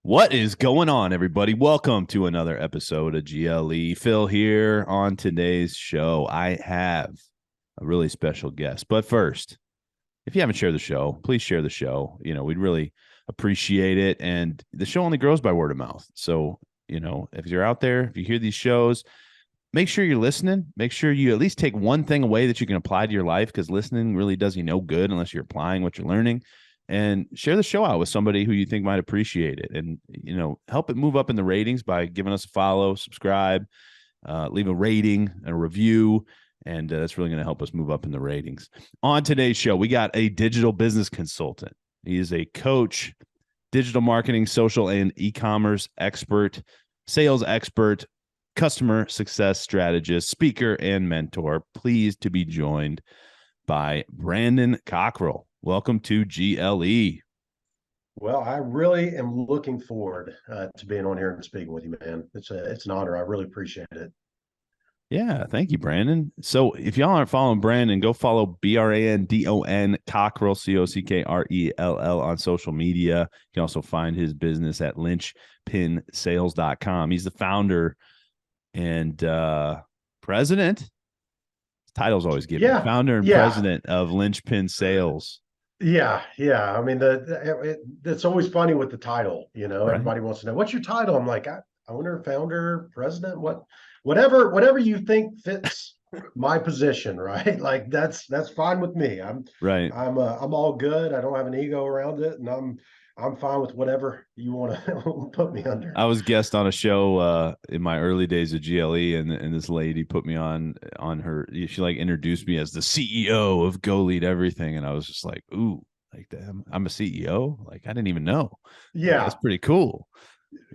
What is going on, everybody? Welcome to another episode of GLE. Phil here. On today's show, I have a really special guest. But first, if you haven't shared the show, please share the show. We'd really appreciate it. And the show only grows by word of mouth. So, if you're out there, if you hear these shows, make sure you're listening. Make sure you at least take one thing away that you can apply to your life, because listening really does you no good unless you're applying what you're learning. And share the show out with somebody who you think might appreciate it, and help it move up in the ratings by giving us a follow, subscribe, leave a rating, a review, and that's really going to help us move up in the ratings. On today's show, we got a digital business consultant. He is a coach, digital marketing, social and e-commerce expert, sales expert, customer success strategist, speaker, and mentor. Pleased to be joined by Brandon Cockrell. Welcome to GLE. Well, I really am looking forward to being on here and speaking with you, man. It's an honor. I really appreciate it. Yeah, thank you, Brandon. So if y'all aren't following Brandon, go follow Brandon Cockrell, Cockrell on social media. You can also find his business at lynchpinsales.com. He's the founder and president. His title's always given. Yeah, Founder and president of Lynchpin Sales. Yeah. I mean, it's always funny with the title. Right. Everybody wants to know, what's your title? I'm like, owner, founder, president, whatever you think fits my position, right? Like that's fine with me. I'm all good. I don't have an ego around it, and I'm fine with whatever you want to put me under. I was guest on a show in my early days of GLE, and this lady put me on her. She introduced me as the CEO of Go Lead Everything, and I was just like, ooh, like that. I'm a CEO. Like I didn't even know. Yeah, that's pretty cool.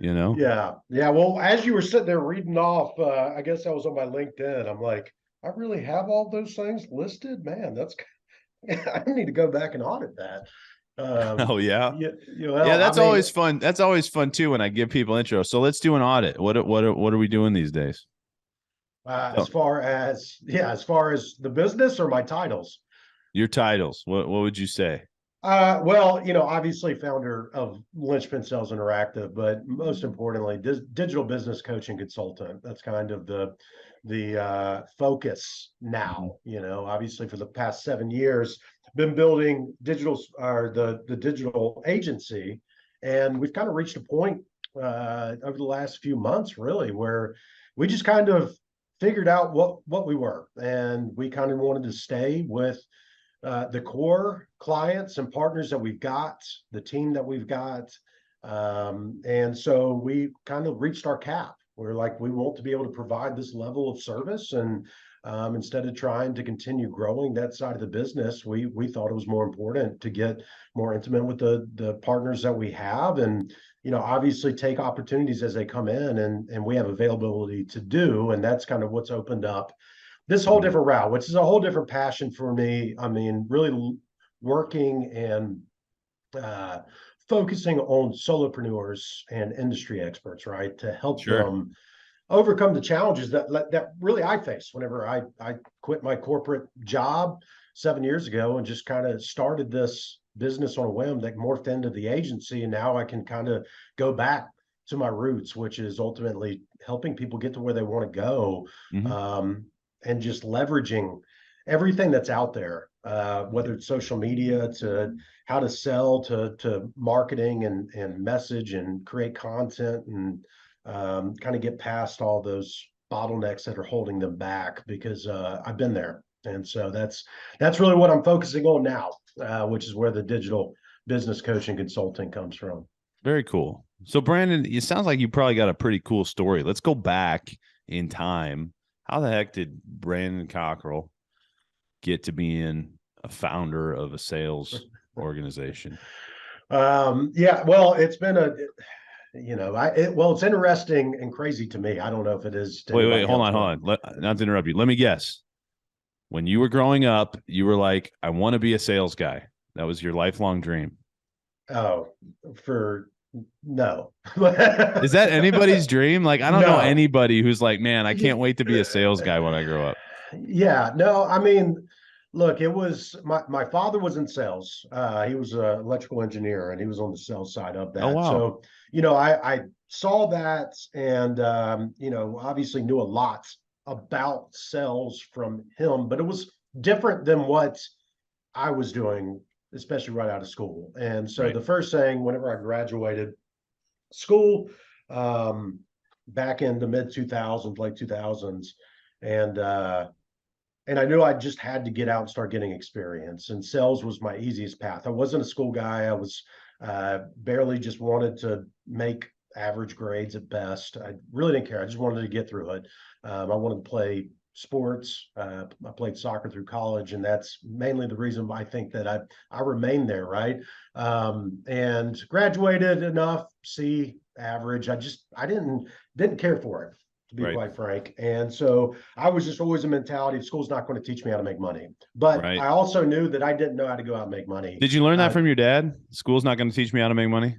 Yeah. Well, as you were sitting there reading off, I guess I was on my LinkedIn. I'm like, I really have all those things listed, man. I need to go back and audit that. Oh yeah. Yeah, that's always fun. That's always fun too when I give people intro. So let's do an audit. What are we doing these days? As far as the business or my titles? Your titles. What would you say? Well, obviously founder of Lynchpin Sales Interactive, but most importantly, digital business coach and consultant. That's kind of the focus now. Obviously for the past 7 years, been building the digital agency, and we've kind of reached a point over the last few months, really, where we just kind of figured out what we were, and we kind of wanted to stay with the core clients and partners that we've got, the team that we've got. And so we kind of reached our cap. We're like, we want to be able to provide this level of service. And instead of trying to continue growing that side of the business, we thought it was more important to get more intimate with the partners that we have, and obviously take opportunities as they come in, and we have availability to do. And that's kind of what's opened up this whole different route, which is a whole different passion for me. I mean, really working and focusing on solopreneurs and industry experts, right, to help them overcome the challenges that really I face whenever I quit my corporate job 7 years ago and just kind of started this business on a whim that morphed into the agency. And now I can kind of go back to my roots, which is ultimately helping people get to where they want to go. And just leveraging everything that's out there, whether it's social media, to how to sell, to marketing and message and create content, and kind of get past all those bottlenecks that are holding them back, because I've been there. And so that's really what I'm focusing on now, which is where the digital business coaching consulting comes from. Very cool. So Brandon, it sounds like you probably got a pretty cool story. Let's go back in time. How the heck did Brandon Cockrell get to being a founder of a sales organization? Well, it's been it's interesting and crazy to me. I don't know if it is. Wait, hold on. Not to interrupt you. Let me guess. When you were growing up, you were like, I want to be a sales guy. That was your lifelong dream. Oh, no. Is that anybody's dream? Like, I don't know anybody who's like, man, I can't wait to be a sales guy when I grow up. Yeah, no, I mean, Look, it was my father was in sales. He was an electrical engineer and he was on the sales side of Oh, that. wow. So, I saw that and, obviously knew a lot about sales from him, but it was different than what I was doing, especially right out of school. And so Right. the first thing, whenever I graduated school, um, back in the mid 2000s, late 2000s, and, and I knew I just had to get out and start getting experience. And sales was my easiest path. I wasn't a school guy. I was barely just wanted to make average grades at best. I really didn't care. I just wanted to get through it. I wanted to play sports. I played soccer through college, and that's mainly the reason I think that I remained there. Right, and graduated enough. C average. I didn't care for it, to be Right. quite frank. And so I was just always a mentality of school's not going to teach me how to make money. But Right. I also knew that I didn't know how to go out and make money. Did you learn that Uh, from your dad? School's not going to teach me how to make money.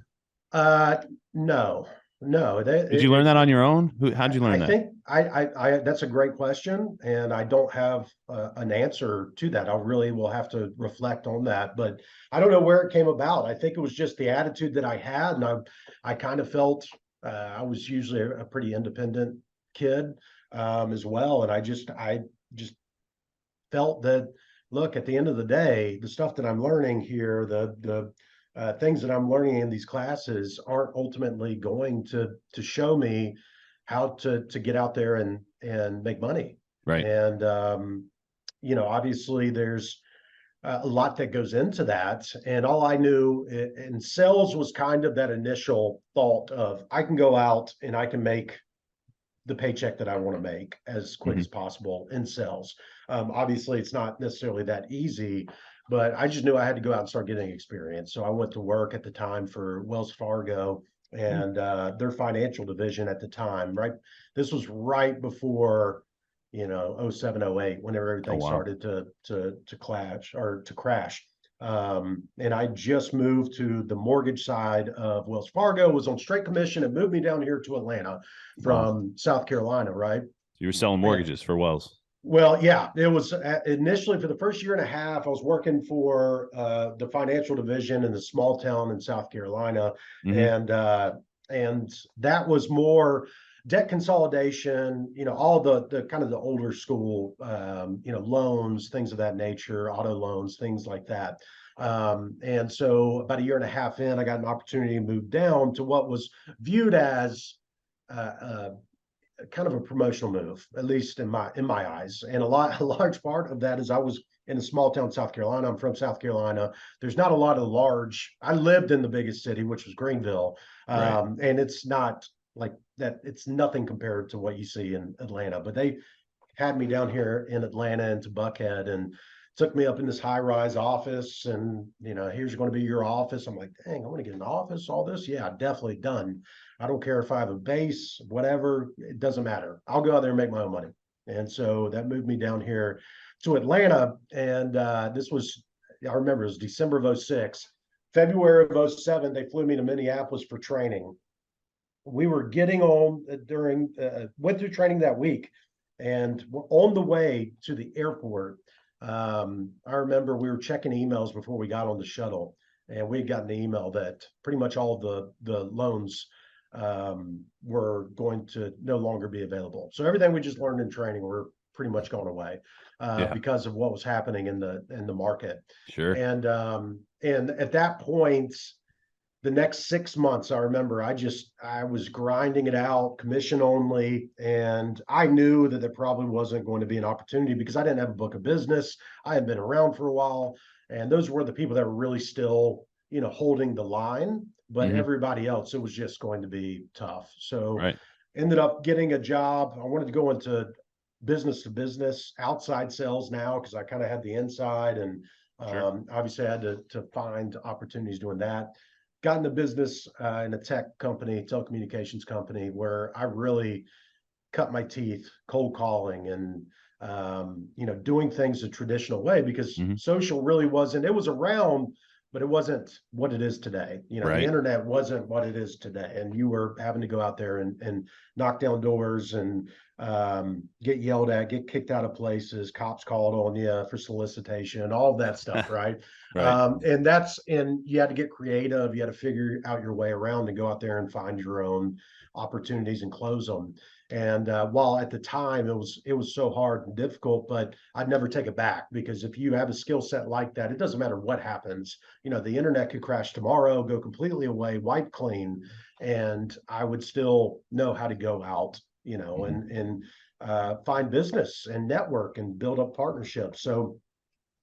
uh, no, no, Did you learn that on your own? How'd you learn I that? think that's a great question, and I don't have an answer to that. I really will have to reflect on that, but I don't know where it came about. I think it was just the attitude that I had, and I kind of felt I was usually a pretty independent kid as well, and I just felt that, look, at the end of the day, the stuff that I'm learning here, the things that I'm learning in these classes aren't ultimately going to show me how to get out there and make money. Right. And obviously there's a lot that goes into that. And all I knew in sales was kind of that initial thought of I can go out and I can make the paycheck that I want to make as quick Hmm. as possible in sales. Obviously, it's not necessarily that easy, but I just knew I had to go out and start getting experience. So I went to work at the time for Wells Fargo and their financial division at the time. Right, this was right before 07, 08, whenever Oh, everything wow. started to clash or to crash. And I just moved to the mortgage side of Wells Fargo, was on straight commission, and moved me down here to Atlanta Wow. So from South Carolina, right? you were selling And, mortgages for Wells. well, yeah, it was initially for the first year and a half. I was working for the financial division in the small town in South Carolina, Hmm. and that was more debt consolidation. All the kind of the older school, loans, things of that nature, auto loans, things like that. And so about a year and a half in, I got an opportunity to move down to what was viewed as uh, uh, kind of a promotional move, at least in my eyes. And a large part of that is I was in a small town, South Carolina. I'm from South Carolina. There's not a lot of large. I lived in the biggest city, which was Greenville, Right. and it's not like that. It's nothing compared to what you see in Atlanta. But they had me down here in Atlanta into Buckhead and took me up in this high rise office. And, here's going to be your office. I'm like, dang, I want to get an office, all this. Yeah, definitely done. I don't care if I have a base, whatever, it doesn't matter. I'll go out there and make my own money. And so that moved me down here to Atlanta. And this was, I remember it was December of 06. February of 07, they flew me to Minneapolis for training. We were getting on went through training that week and on the way to the airport. I remember we were checking emails before we got on the shuttle, and we had gotten the email that pretty much all the loans were going to no longer be available. So everything we just learned in training were pretty much gone away Yeah. because of what was happening in the market. Sure. And at that point, the next 6 months, I remember I was grinding it out, commission only, and I knew that there probably wasn't going to be an opportunity because I didn't have a book of business. I had been around for a while, and those were the people that were really still, holding the line. But Hmm. everybody else, it was just going to be tough. So Right. ended up getting a job. I wanted to go into business to business, outside sales now because I kind of had the inside, and Sure. obviously I had to find opportunities doing that. Got into business in a tech company, telecommunications company, where I really cut my teeth cold calling and doing things the traditional way because Hmm. social really wasn't. It was around, but it wasn't what it is today. The Right. internet wasn't what it is today, and you were having to go out there and knock down doors and get yelled at, get kicked out of places, cops called on you for solicitation, all of that stuff, right? Right. And you had to get creative. You had to figure out your way around and go out there and find your own opportunities and close them. And while at the time it was so hard and difficult, but I'd never take it back, because if you have a skill set like that, it doesn't matter what happens. The internet could crash tomorrow, go completely away, wipe clean, and I would still know how to go out, Mhm. and find business and network and build up partnerships. So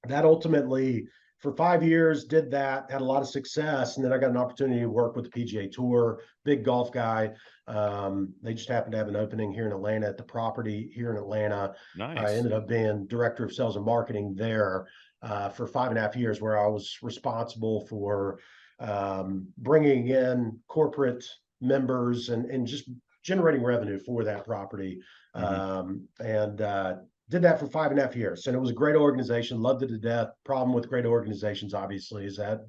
that ultimately, for 5 years, did that, had a lot of success, and then I got an opportunity to work with the PGA Tour, big golf guy. They just happened to have an opening here in Atlanta at the property here in Atlanta. I Nice. ended up being director of sales and marketing there for 5.5 years, where I was responsible for bringing in corporate members and just generating revenue for that property. Hmm. And did that for 5.5 years, and it was a great organization, loved it to death. Problem with great organizations, obviously, is that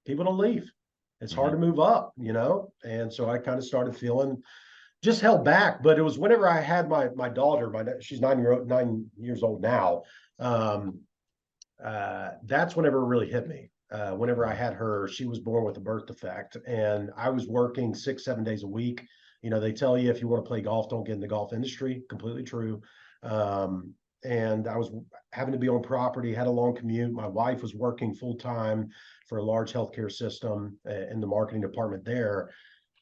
people don't leave. It's hard Hmm. to move up, and so I kind of started feeling just held back. But it was whenever I had my daughter, she's 9 years old now. um, that's whenever it really hit me. Whenever I had her, she was born with a birth defect, and I was working 6, 7 days a week. They tell you if you want to play golf, don't get in the golf industry. Completely true. Um, and I was having to be on property, had a long commute. My wife was working full time for a large healthcare system in the marketing department there,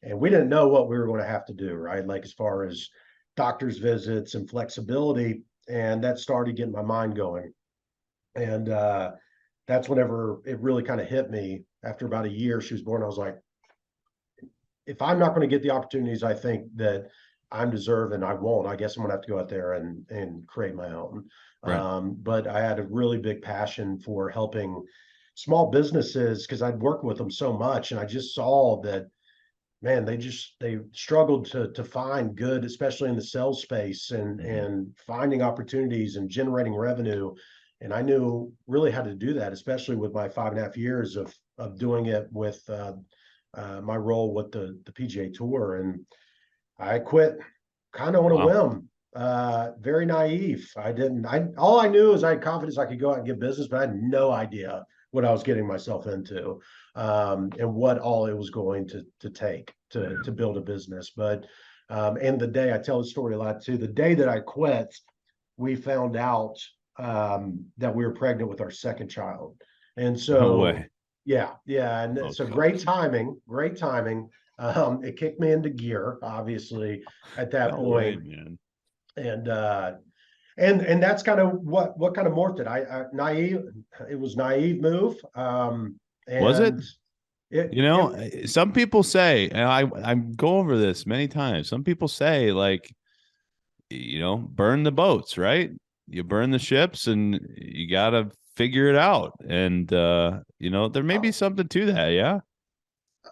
and we didn't know what we were going to have to do, right? Like as far as doctor's visits and flexibility, and that started getting my mind going. And that's whenever it really kind of hit me. After about a year, she was born. I was like, if I'm not going to get the opportunities I think that I'm deserving, I won't. I guess I'm going to have to go out there and create my own. Right. But I had a really big passion for helping small businesses, because I'd worked with them so much, and I just saw that, man, they struggled to find good, especially in the sales space, and Hmm. finding opportunities and generating revenue. And I knew really how to do that, especially with my 5.5 years of doing it with my role with the PGA Tour. And I quit kind of on a Wow. whim. Very naive. I didn't. I All I knew is I had confidence I could go out and get business, but I had no idea what I was getting myself into, and what all it was going to take to build a business. But and the day, I tell the story a lot too. The day that I quit, we found out that we were pregnant with our second child, and No so way. yeah, and Oh so great gosh. timing, great timing. It kicked me into gear, obviously, at that No way, point. man. And and that's kind of what kind of morphed it. I naive, it was naive move. Was it? And it Some people say, and I go over this many times. Some people say, like, burn the boats, right? You burn the ships, and you gotta figure it out. And there may be something to that. Yeah.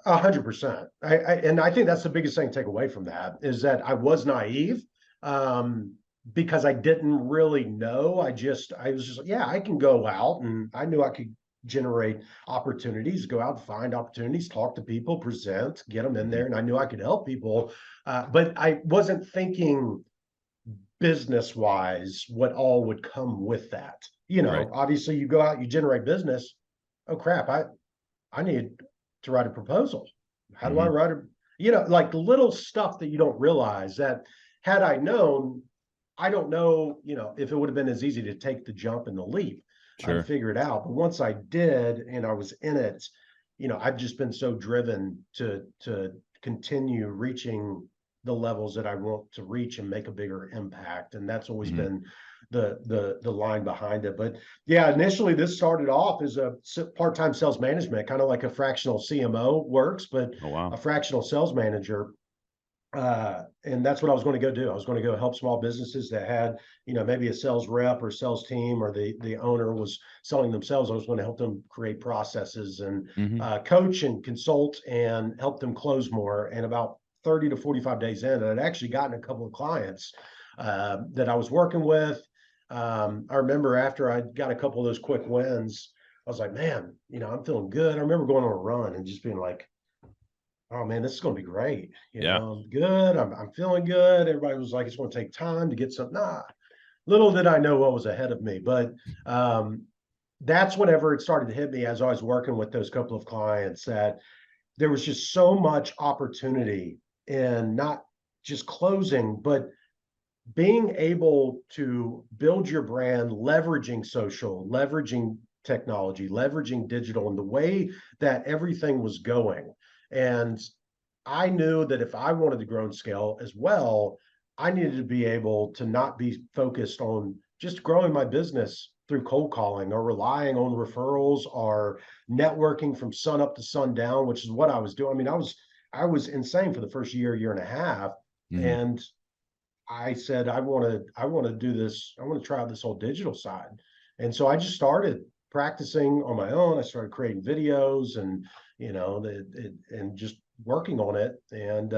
100%. And I think that's the biggest thing to take away from that, is that I was naive, um, because I didn't really know. I was just like, yeah, I can go out, and I knew I could generate opportunities, go out and find opportunities, talk to people, present, get them in Hmm. there, and I knew I could help people. But I wasn't thinking business wise what all would come with that. Right. Obviously, you go out, you generate business. Oh crap! I need to write a proposal. How do I Hmm. write a, like little stuff that you don't realize that, had I known, I don't know, if it would have been as easy to take the jump and the leap and Sure. figure it out. But once I did and I was in it, I've just been so driven to continue reaching the levels that I want to reach and make a bigger impact. And that's always Hmm. been the line behind it. But yeah, initially this started off as a part-time sales management, kind of like a fractional CMO works, but Oh a wow. fractional sales manager. And that's what I was going to go do. I was going to go help small businesses that had, maybe a sales rep or sales team, or the owner was selling themselves. I was going to help them create processes and Hmm. coach and consult and help them close more. And about 30 to 45 days in, I'd actually gotten a couple of clients that I was working with. I remember after I got a couple of those quick wins, I was like, man, I'm feeling good. I remember going on a run and just being like, oh man, this is going to be great. Yeah. I'm good. I'm feeling good. Everybody was like, it's going to take time to get some. Nah, little did I know what was ahead of me. But that's whenever it started to hit me as I was working with those couple of clients that there was just so much opportunity in not just closing, but being able to build your brand, leveraging social, leveraging technology, leveraging digital, and the way that everything was going. And I knew that if I wanted to grow and scale as well, I needed to be able to not be focused on just growing my business through cold calling or relying on referrals or networking from sun up to sundown, which is what I was doing. I mean, I was insane for the first year and a half. Mhm. And I said, I want to do this. I want to try out this whole digital side. And so I just started practicing on my own. I started creating videos and, and just working on it. And,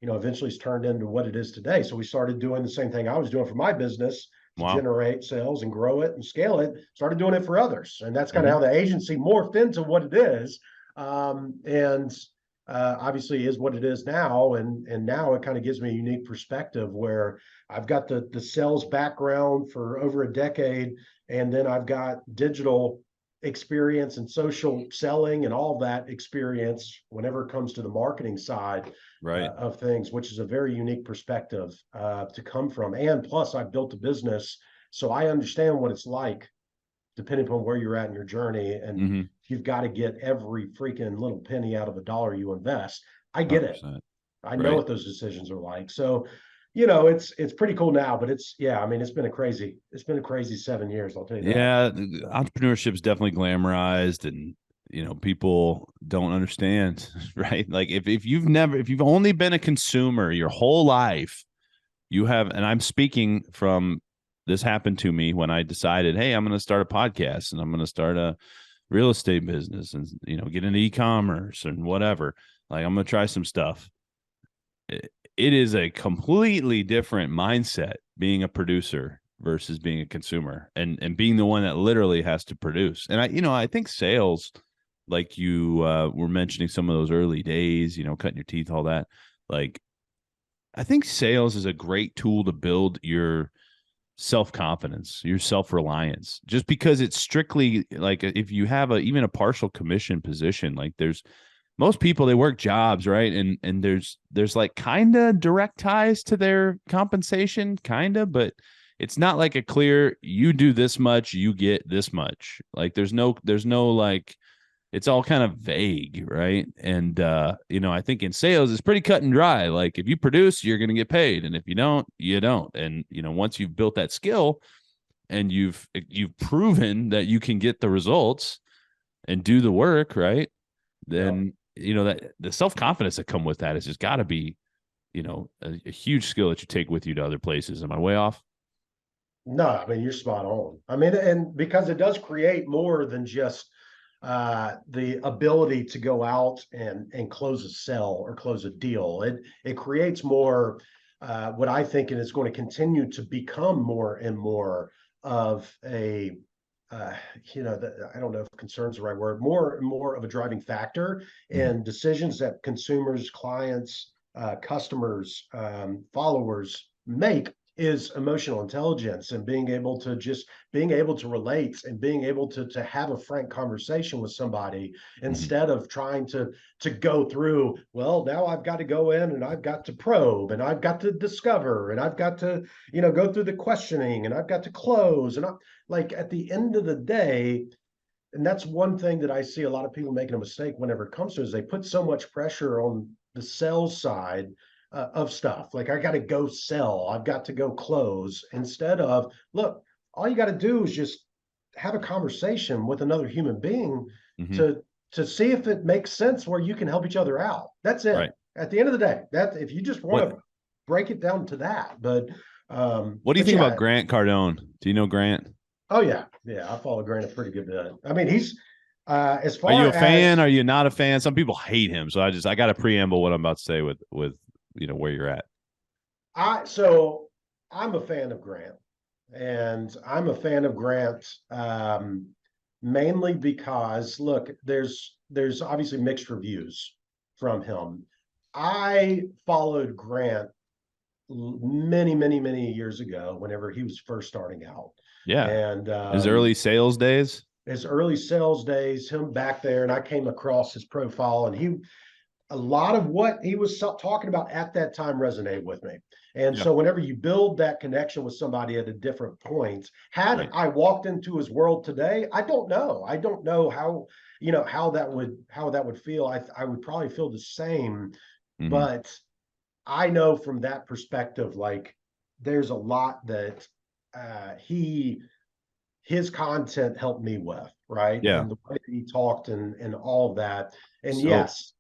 eventually it's turned into what it is today. So we started doing the same thing I was doing for my business to Wow. generate sales and grow it and scale it, started doing it for others. And that's kind of Mhm. how the agency morphed into what it is. And obviously is what it is now. And now it kind of gives me a unique perspective where I've got the sales background for over a decade, and then I've got digital experience and social selling and all that experience whenever it comes to the marketing side Right. of things, which is a very unique perspective to come from. And plus, I've built a business, so I understand what it's like depending upon where you're at in your journey. And Mhm. you've got to get every freaking little penny out of a dollar you invest. I get it. 100%. I know Right. what those decisions are like. So, it's pretty cool now, but yeah, I mean, it's been a crazy 7 years, I'll tell you that. Yeah, entrepreneurship is definitely glamorized, and people don't understand, right? Like if you've only been a consumer your whole life, you have, and I'm speaking from, this happened to me when I decided, hey, I'm going to start a podcast and I'm going to start a real estate business and get into e-commerce and whatever. Like I'm going to try some stuff. It is a completely different mindset being a producer versus being a consumer, and being the one that literally has to produce. And I think sales, like you were mentioning some of those early days, cutting your teeth, all that. Like I think sales is a great tool to build your self-confidence, your self-reliance, just because it's strictly like if you have even a partial commission position, like there's most people, they work jobs, right? And there's like kind of direct ties to their compensation, kind of, but it's not like a clear, you do this much, you get this much. Like there's no like, it's all kind of vague, right? And I think in sales it's pretty cut and dry. Like if you produce, you're going to get paid, and if you don't, you don't. And once you've built that skill and you've proven that you can get the results and do the work, right? Yeah. Then that the self-confidence that come with that has just got to be a huge skill that you take with you to other places. Am I way off? No, I mean, you're spot on. I mean, and because it does create more than just the ability to go out and close a sell or close a deal. It creates more what I think, and is going to continue to become more and more of a uh, I don't know if concern is the right word, more and more of a driving factor Mhm. in decisions that consumers, clients, customers, followers make, is emotional intelligence and being able to relate and being able to have a frank conversation with somebody Mhm. instead of trying to go through, well, now I've got to go in and I've got to probe and I've got to discover and I've got to go through the questioning and I've got to close. And I, like, at the end of the day, and that's one thing that I see a lot of people making a mistake whenever it comes to, is they put so much pressure on the sales side of stuff. Like, I got to go sell, I've got to go close, instead of, look, all you got to do is just have a conversation with another human being Mhm. to see if it makes sense where you can help each other out. That's it. Right. At the end of the day, that, if you just want What to break it down to that. What do you But think about yeah, Grant Cardone? Do you know Grant? oh yeah, yeah, I follow Grant a pretty good bit. I mean, he's as Are you far a fan? as Are you not a fan? Some people hate him, so I got to preamble what I'm about to say with where you're at. so I'm a fan of Grant, and I'm a fan of Grant mainly because, look, there's obviously mixed reviews from him. I followed Grant many years ago whenever he was first starting out. Yeah. And His early sales days. his early sales days, him back there, and I came across his profile, and a lot of what he was talking about at that time resonated with me. And Yeah. so whenever you build that connection with somebody at a different point, had Right. I walked into his world today, I don't know. I don't know how, how that would feel. I would probably feel the same, Mm-hmm. but I know from that perspective, like there's a lot that his content helped me with, right? Yeah. And the way that he talked and all of that. And So yes,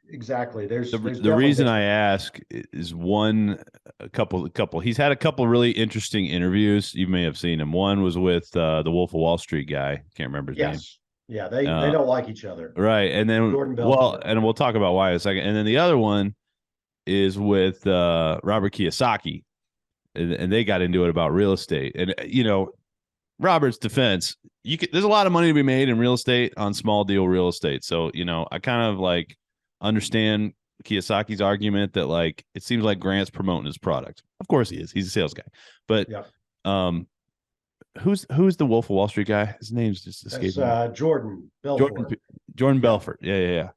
exactly. There's the definitely reason been I ask is one, a couple. He's had a couple really interesting interviews. You may have seen him. One was with the Wolf of Wall Street guy. Can't remember his name. yes. Yeah, they Uh, don't like each other. right, and then Jordan well, Belfort. and we'll talk about why in a second. And then the other one is with Robert Kiyosaki, and they got into it about real estate. And Robert's defense, there's a lot of money to be made in real estate on small deal real estate. So, I kind of like understand Kiyosaki's argument that like it seems like Grant's promoting his product. Of course he is. He's a sales guy. But Yeah. who's the Wolf of Wall Street guy? His name's just That's escaping me. Jordan Jordan Belfort. Jordan Yeah. Belfort. Yeah.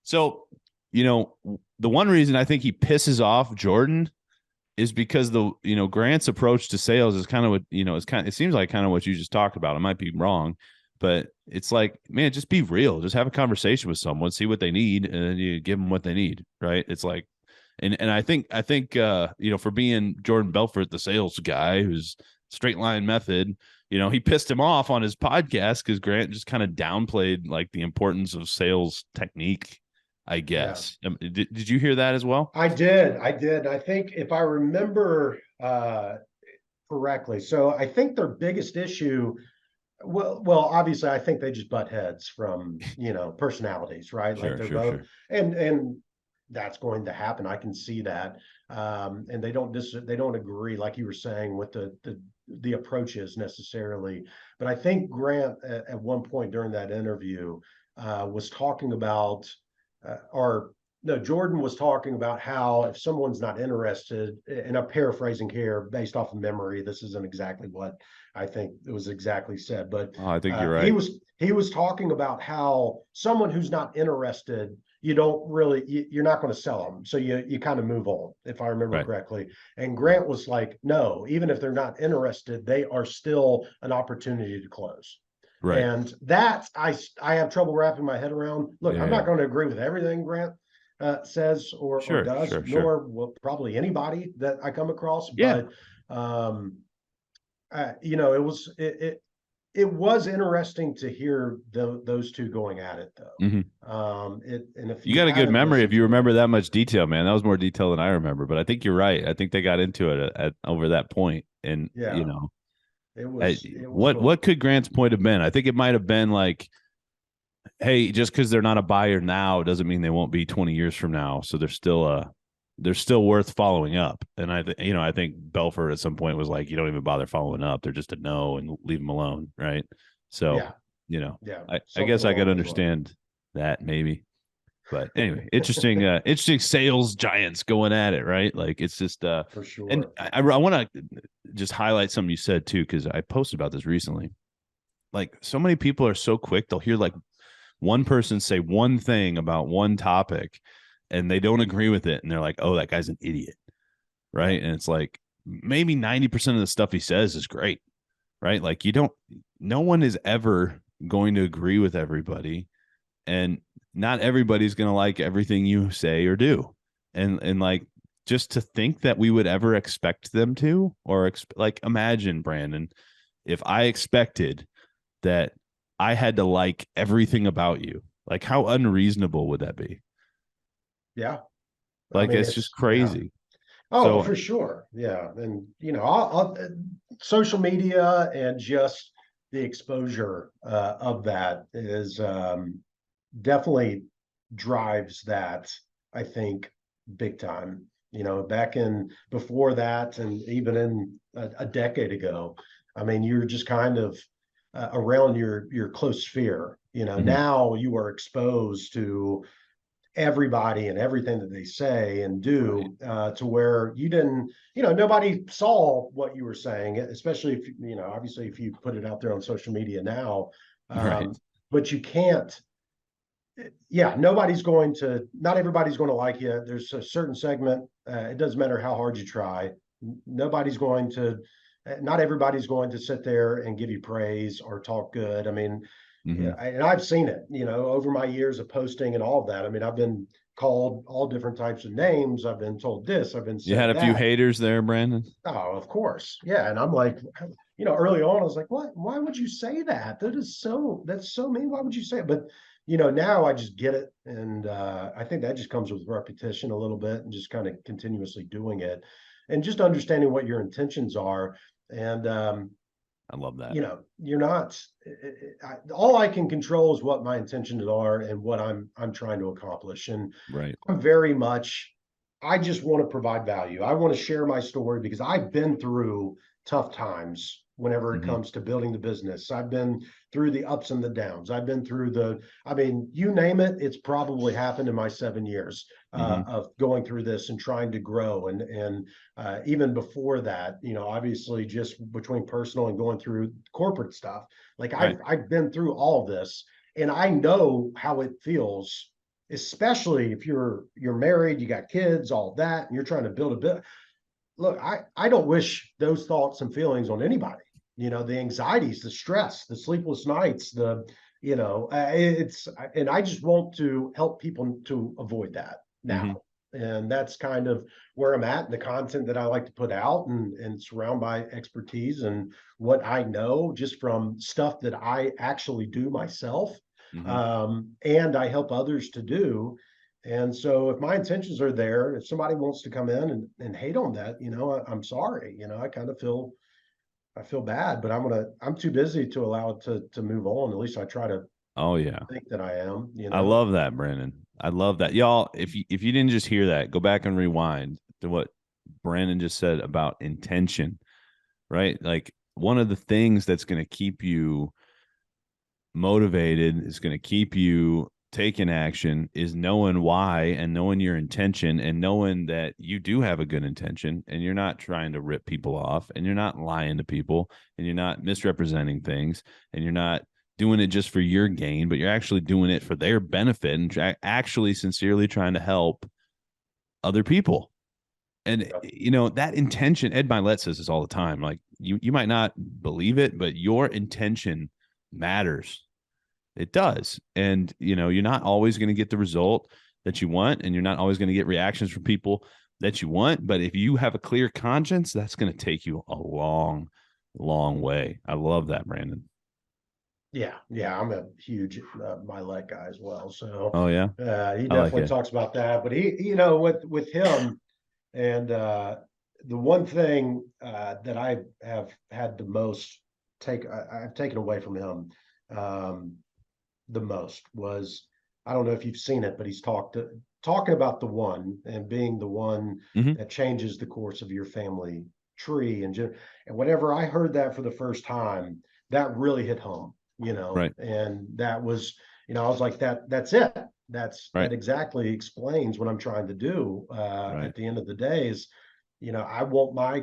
So, the one reason I think he pisses off Jordan is because Grant's approach to sales is kind of what it seems like kind of what you just talked about. I might be wrong, but it's like, man, just be real, just have a conversation with someone, see what they need, and then you give them what they need, right? It's like, and I think for being Jordan Belfort, the sales guy who's straight line method, he pissed him off on his podcast because Grant just kind of downplayed like the importance of sales technique, I guess. Yeah. Did you hear that as well? I did. I think if I remember correctly, so I think their biggest issue, well, obviously, I think they just butt heads from personalities, right? Like they're both, Sure. and that's going to happen. I can see that, and they don't agree, like you were saying, with the approaches necessarily. But I think Grant at one point during that interview was talking about, or no, Jordan was talking about how if someone's not interested, and I'm paraphrasing here based off of memory, this isn't exactly what I think it was exactly said, but Oh, I think you're he right. was talking about how someone who's not interested, you're not going to sell them, so you kind of move on, if I remember Right. correctly. And Grant was like, no, even if they're not interested, they are still an opportunity to close. Right. And that I have trouble wrapping my head around. Look, I'm Yeah. not going to agree with everything Grant says or does, Sure. nor will probably anybody that I come across. Yeah. But it was interesting to hear those two going at it, Hmm. though. And if You you got a good haven't memory if listened you to it, remember that much detail, man. That was more detail than I remember, but I think you're right. I think they got into it at over that point, and yeah, it I, was what cool. could Grant's point have been? I think it might have been like, hey, just because they're not a buyer now doesn't mean they won't be 20 years from now. So they're still worth following up. And I think Belfort at some point was like, you don't even bother following up. They're just a no and leave them alone. Right. So, Yeah, yeah, I guess something I could along those lines. understand that maybe. But anyway, interesting sales giants going at it, right? Like it's just For and sure. I want to just highlight something you said too, because I posted about this recently. Like so many people are so quick, they'll hear like one person say one thing about one topic and they don't agree with it, and they're like, oh, that guy's an idiot, right? And it's like maybe 90% of the stuff he says is great, right? Like no one is ever going to agree with everybody, and not everybody's going to like everything you say or do. And like just to think that we would ever expect them to, or like imagine, Brandon, if I expected that I had to like everything about you, like how unreasonable would that be? Yeah, I Like mean it's just it's yeah. crazy. Oh, So for sure. Yeah. And, social media and just the exposure of that is definitely drives that, I think, big time. Back in before that, and even in a decade ago, I mean, you're just kind of around your close sphere. mhm. Now you are exposed to everybody and everything that they say and Right. do, to where you didn't, nobody saw what you were saying, especially if, obviously if you put it out there on social media now. Right. But you can't, yeah, not everybody's going to like you. There's a certain segment, it doesn't matter how hard you try. Nobody's going to, not everybody's going to sit there and give you praise or talk good. I mean, yeah, Hmm. and I've seen it, over my years of posting and all of that. I mean, I've been called all different types of names. I've been told this, I've been You had said a few that. haters there, Brandon. Oh, of course. Yeah. And I'm like, early on, I was like, what? Why would you say that? That's so mean. Why would you say it? But, now I just get it. And I think that just comes with repetition a little bit and just kind of continuously doing it and just understanding what your intentions are. And, I love that. you're not, all I can control is what my intentions are and what I'm trying to accomplish. And Right. I'm very much, I just want to provide value. I want to share my story because I've been through tough times whenever it Hmm. comes to building the business. I've been through the ups and the downs. I've been through I mean, you name it, it's probably happened in my 7 years Hmm. of going through this and trying to grow. And even before that, obviously just between personal and going through corporate stuff, like Right. I've been through all of this and I know how it feels, especially if you're married, you got kids, all that, and you're trying to build a bit. Look, I don't wish those thoughts and feelings on anybody. The anxieties, the stress, the sleepless nights, it's, and I just want to help people to avoid that Hmm. now. And that's kind of where I'm at, and the content that I like to put out and surround by expertise and what I know just from stuff that I actually do myself, Hmm. and I help others to do. And so if my intentions are there, if somebody wants to come in and hate on that, I'm sorry. I feel bad, but I'm too busy to allow it to move on. At least I try to Oh yeah. think that I am. I love that, Brandon. I love that. Y'all, if you didn't just hear that, go back and rewind to what Brandon just said about intention, right? Like one of the things that's going to keep you motivated, is going to keep you taking action, is knowing why and knowing your intention and knowing that you do have a good intention and you're not trying to rip people off and you're not lying to people and you're not misrepresenting things and you're not doing it just for your gain, but you're actually doing it for their benefit and actually sincerely trying to help other people. And that intention, Ed Milet says this all the time. Like you might not believe it, but your intention matters. It does. And, you're not always going to get the result that you want, and you're not always going to get reactions from people that you want. But if you have a clear conscience, that's going to take you a long, long way. I love that, Brandon. Yeah, I'm a huge Milet guy as well. So Oh, yeah. he I like definitely it. talks about that. But he, with him and the one thing that I have had the most I've taken away from him, um, the most was, I don't know if you've seen it, but he's talking about the one and being the one Hmm. that changes the course of your family tree. And whenever I heard that for the first time, that really hit home, Right. and that was, I was like, that's it. Right. That exactly explains what I'm trying to do. Right. At the end of the day is, I want my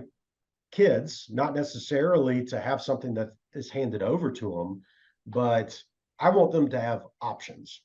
kids not necessarily to have something that is handed over to them, but I want them to have options.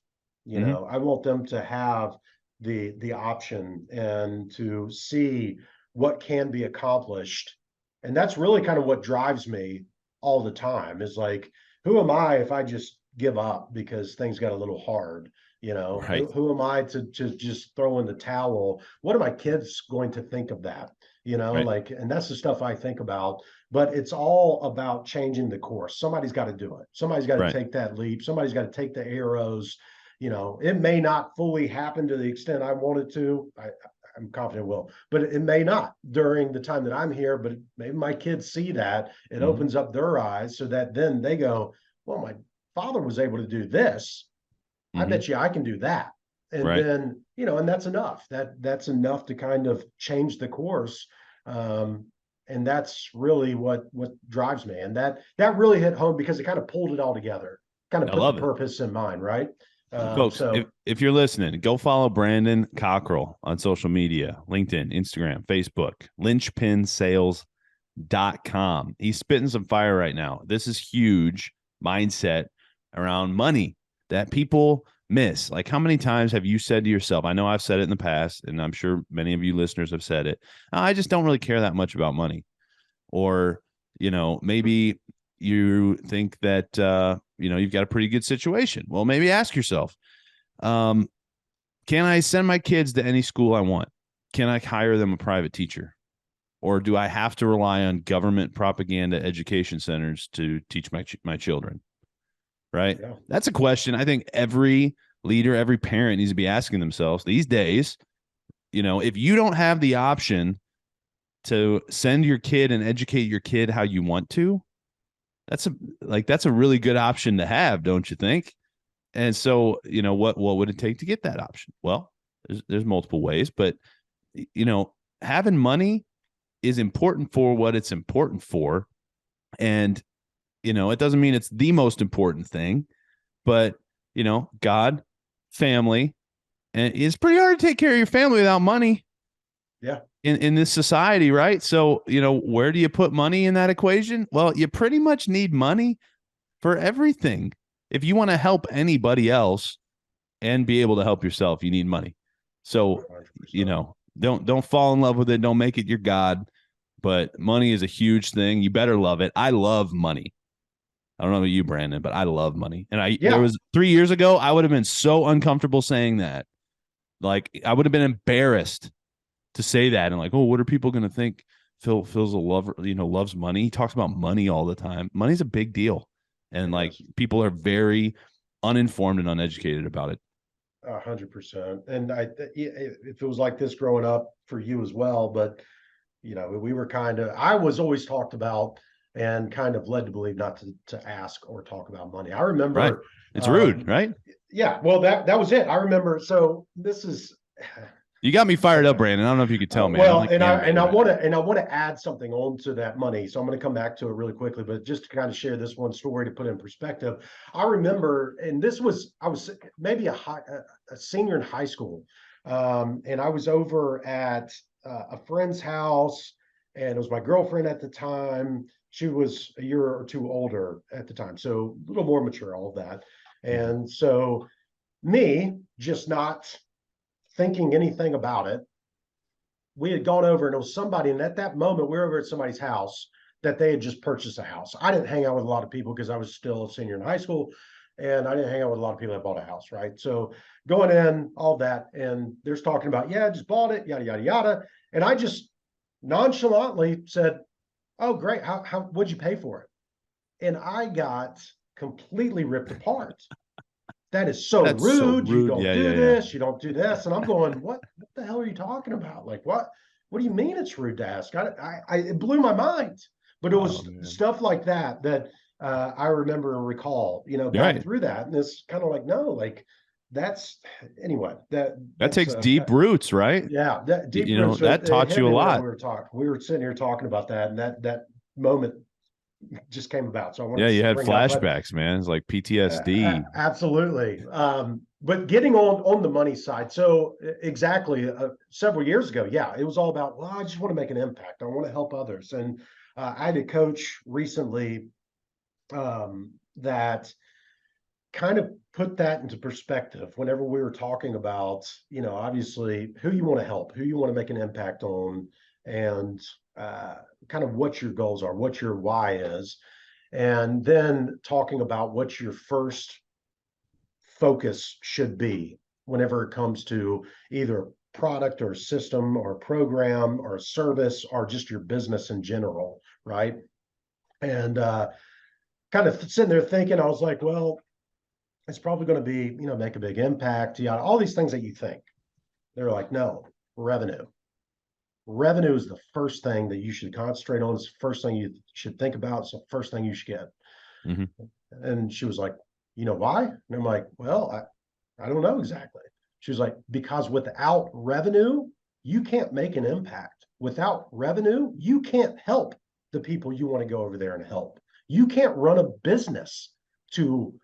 Hmm. I want them to have the option and to see what can be accomplished. And that's really kind of what drives me all the time is like, who am I if I just give up because things got a little hard? Right. Who am I to just throw in the towel? What are my kids going to think of that? Right. Like, and that's the stuff I think about. But it's all about changing the course. Somebody's got to do it. Somebody's got to Right. take that leap. Somebody's got to take the arrows. It may not fully happen to the extent I want it to. I'm confident it will, but it may not during the time that I'm here. But maybe my kids see that it Hmm. opens up their eyes so that then they go, well, my father was able to do this. I Hmm. bet you I can do that. And Right. then, and that's enough. That's enough to kind of change the course. Um, and that's really what drives me. And that really hit home because it kind of pulled it all together, kind of I put the love it. purpose in mind, right? Folks, So if you're listening, go follow Brandon Cockrell on social media, LinkedIn, Instagram, Facebook, linchpinsales.com. He's spitting some fire right now. This is huge mindset around money that people miss. Like, how many times have you said to yourself, I know I've said it in the past, and I'm sure many of you listeners have said it, I just don't really care that much about money. Or, maybe you think that, you've got a pretty good situation. Well, maybe ask yourself, can I send my kids to any school I want? Can I hire them a private teacher? Or do I have to rely on government propaganda education centers to teach my children? Right? yeah, That's a question I think every leader, every parent needs to be asking themselves these days. If you don't have the option to send your kid and educate your kid how you want to, that's a really good option to have, don't you think? And so, what would it take to get that option? Well, there's multiple ways, but having money is important for what it's important for. And it doesn't mean it's the most important thing, but God, family, and it's pretty hard to take care of your family without money. Yeah. In this society, right? So, where do you put money in that equation? Well, you pretty much need money for everything. If you want to help anybody else and be able to help yourself, you need money. So, 100%. Don't fall in love with it. Don't make it your God. But money is a huge thing. You better love it. I love money. I don't know about you, Brandon, but I love money. And there was 3 years ago, I would have been so uncomfortable saying that. Like, I would have been embarrassed to say that, and like, oh, what are people going to think? Phil's a lover, loves money. He talks about money all the time. Money's a big deal. And like, people are very uninformed and uneducated about it. 100%. And if it was like this growing up for you as well, but we were I was always talked about and kind of led to believe not to ask or talk about money. I remember, right. It's rude, right? Yeah. Well, that was it. I remember. So this is. You got me fired up, Brandon. I don't know if you could tell me. Well, I want to add something on to that money. So I'm going to come back to it really quickly, but just to kind of share this one story to put it in perspective. I remember, and I was maybe a senior in high school, and I was over at a friend's house, and it was my girlfriend at the time. She was a year or two older at the time, so a little more mature, all of that. And so me just not thinking anything about it, we had gone over and it was somebody, and at that moment we were over at somebody's house that they had just purchased a house. I didn't hang out with a lot of people because I was still a senior in high school, and I didn't hang out with a lot of people that bought a house, right? So going in, all that, and there's talking about, yeah, I just bought it, yada yada yada, and I just nonchalantly said, oh great, how what'd you pay for it? And I got completely ripped apart. That is so That's rude. so rude. You don't Yeah, do yeah, this. You don't do this. And I'm going, what the hell are you talking about? Like, what do you mean it's rude to ask? It blew my mind. But it was stuff like that I remember and recall, back through that. And it's kind of like, no, like that's anyway. That takes deep roots, right? Yeah, that deep roots. That taught you a lot. We were sitting here talking about that, and that moment just came about. So I wanted you to had bring flashbacks, man. It's like PTSD. Absolutely. But getting on the money side, so exactly several years ago, yeah, it was all about, well, I just want to make an impact. I want to help others. And I had a coach recently that kind of put that into perspective whenever we were talking about, obviously who you want to help, who you want to make an impact on, and kind of what your goals are, what your why is, and then talking about what your first focus should be whenever it comes to either a product or a system or a program or a service or just your business in general, right? And kind of sitting there thinking, I was like, well, it's probably going to be, make a big impact, all these things that you think. They're like, no, revenue. Revenue is the first thing that you should concentrate on. It's the first thing you should think about. It's the first thing you should get. Mm-hmm. And she was like, you know why? And I'm like, well, I don't know exactly. She was like, because without revenue, you can't make an impact. Without revenue, you can't help the people you want to go over there and help. You can't run a business to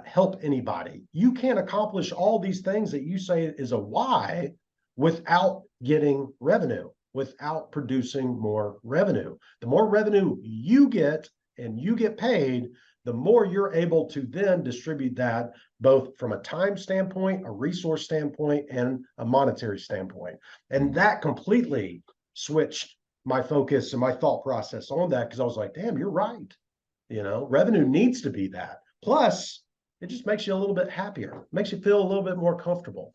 help anybody. You can't accomplish all these things that you say is a why without getting revenue, without producing more revenue. The more revenue you get and you get paid, the more you're able to then distribute that both from a time standpoint, a resource standpoint, and a monetary standpoint. And that completely switched my focus and my thought process on that, because I was like, damn, you're right. Revenue needs to be that. Plus, it just makes you a little bit happier, makes you feel a little bit more comfortable,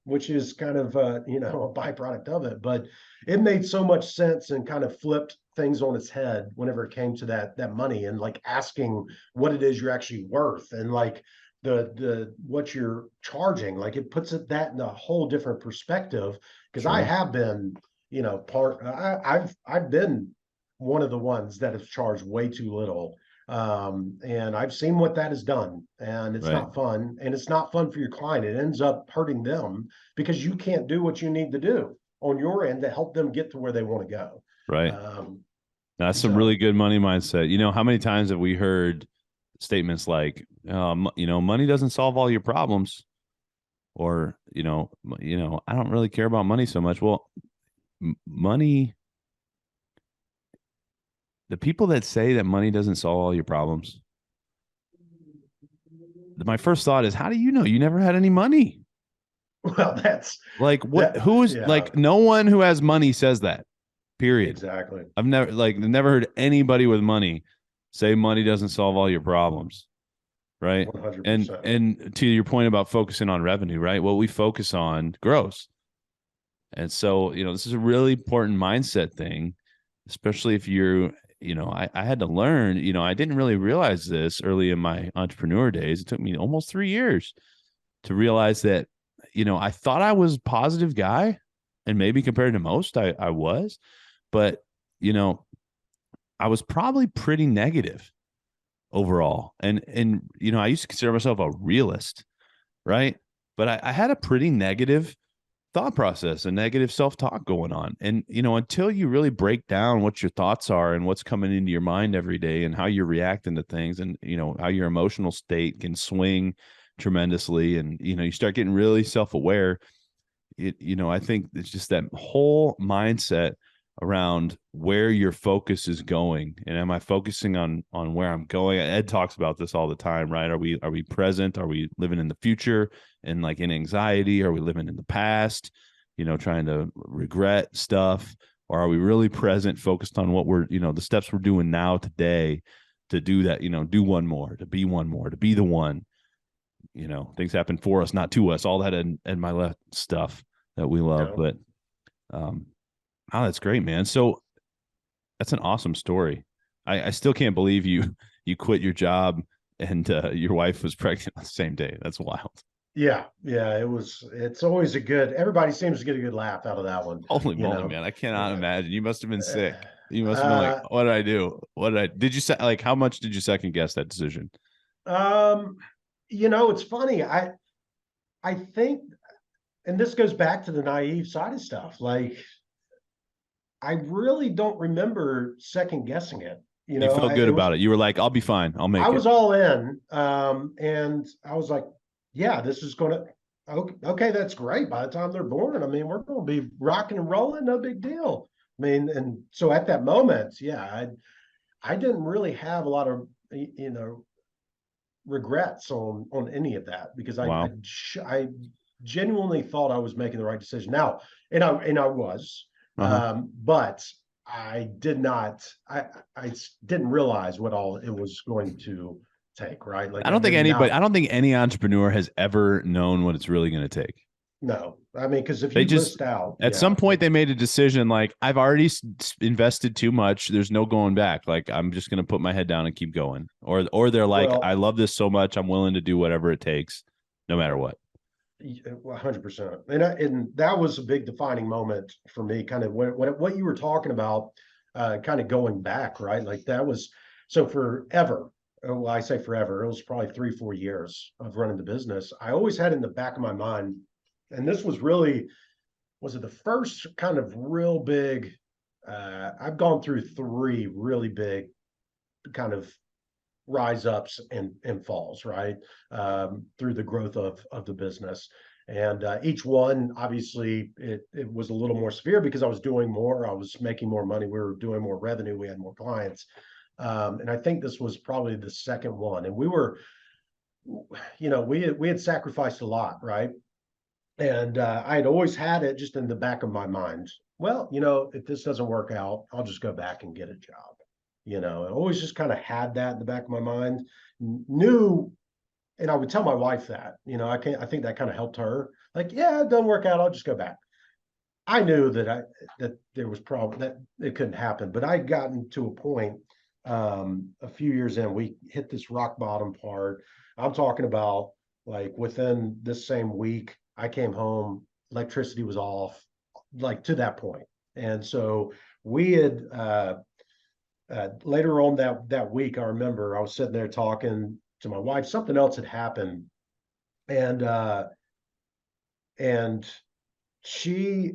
which is kind of a byproduct of it. But it made so much sense and kind of flipped things on its head whenever it came to that money, and like asking what it is you're actually worth, and like the what you're charging. Like, it puts that in a whole different perspective, because I have been, I've been one of the ones that have charged way too little. And I've seen what that has done, and it's not fun, and it's not fun for your client. It ends up hurting them because you can't do what you need to do on your end to help them get to where they want to go. Right. That's some really good money mindset. How many times have we heard statements like, money doesn't solve all your problems, or, I don't really care about money so much. Well, money, the people that say that money doesn't solve all your problems, my first thought is, how do you know? You never had any money. Well, that's like, what, who's like, no one who has money says that, period. Exactly. I've never heard anybody with money say money doesn't solve all your problems. Right. 100%. And to your point about focusing on revenue, right? What we focus on grows. And so, this is a really important mindset thing, especially if you're, I had to learn, I didn't really realize this early in my entrepreneur days. It took me almost 3 years to realize that, I thought I was a positive guy, and maybe compared to most, I was, but, I was probably pretty negative overall. And, I used to consider myself a realist, right? But I had a pretty negative thought process, a negative self-talk going on. And, until you really break down what your thoughts are and what's coming into your mind every day and how you're reacting to things, and, how your emotional state can swing tremendously. And, you start getting really self-aware. I think it's just that whole mindset around where your focus is going, and am I focusing on where I'm going? Ed talks about this all the time, right? Are we present? Are we living in the future and like in anxiety? Are we living in the past, trying to regret stuff? Or are we really present, focused on what we're, the steps we're doing now today to do that, do one more, to be the one. Things happen for us, not to us, all that and my left stuff that we love. But oh, that's great, man. So that's an awesome story. I still can't believe you quit your job and your wife was pregnant on the same day. That's wild. Yeah. It's always everybody seems to get a good laugh out of that one. Holy moly, man. I cannot imagine. You must have been sick. You must have been like, what did I do? Did you say, like, how much did you second guess that decision? It's funny. I think, and this goes back to the naive side of stuff. Like, I really don't remember second guessing it. You felt good about it. You were like, I'll be fine. I'll make it. I was all in. And I was like, yeah, this is going to, okay, that's great. By the time they're born, I mean, we're going to be rocking and rolling. No big deal. I mean, and so at that moment, yeah, I didn't really have a lot of, regrets on any of that, because Wow. I genuinely thought I was making the right decision. Now, and I was, but I did not. I didn't realize what all it was going to take. Right? Like, I don't think any entrepreneur has ever known what it's really going to take. No, I mean, because if you list out at some point, they made a decision like, I've already invested too much. There's no going back. Like, I'm just going to put my head down and keep going. Or they're like, I love this so much, I'm willing to do whatever it takes, no matter what. 100%. And that was a big defining moment for me, kind of what you were talking about, kind of going back, right? Like, that was, so forever. Well, I say forever, it was probably 3-4 years of running the business. I always had in the back of my mind, and this was it the first kind of real big, I've gone through 3 really big kind of rise ups and falls, right? Through the growth of the business. And each one, obviously, it was a little more severe because I was doing more. I was making more money. We were doing more revenue. We had more clients. And I think this was probably the second one. And we were, we had sacrificed a lot, right? And I had always had it just in the back of my mind. Well, if this doesn't work out, I'll just go back and get a job. I always just kind of had that in the back of my mind. Knew, and I would tell my wife that, I think that kind of helped her. Like, yeah, it doesn't work out, I'll just go back. I knew that there was probably that it couldn't happen, but I'd gotten to a point a few years in, we hit this rock bottom part. I'm talking about like within this same week, I came home, electricity was off, like to that point. And so we had later on that week, I remember I was sitting there talking to my wife. Something else had happened, and she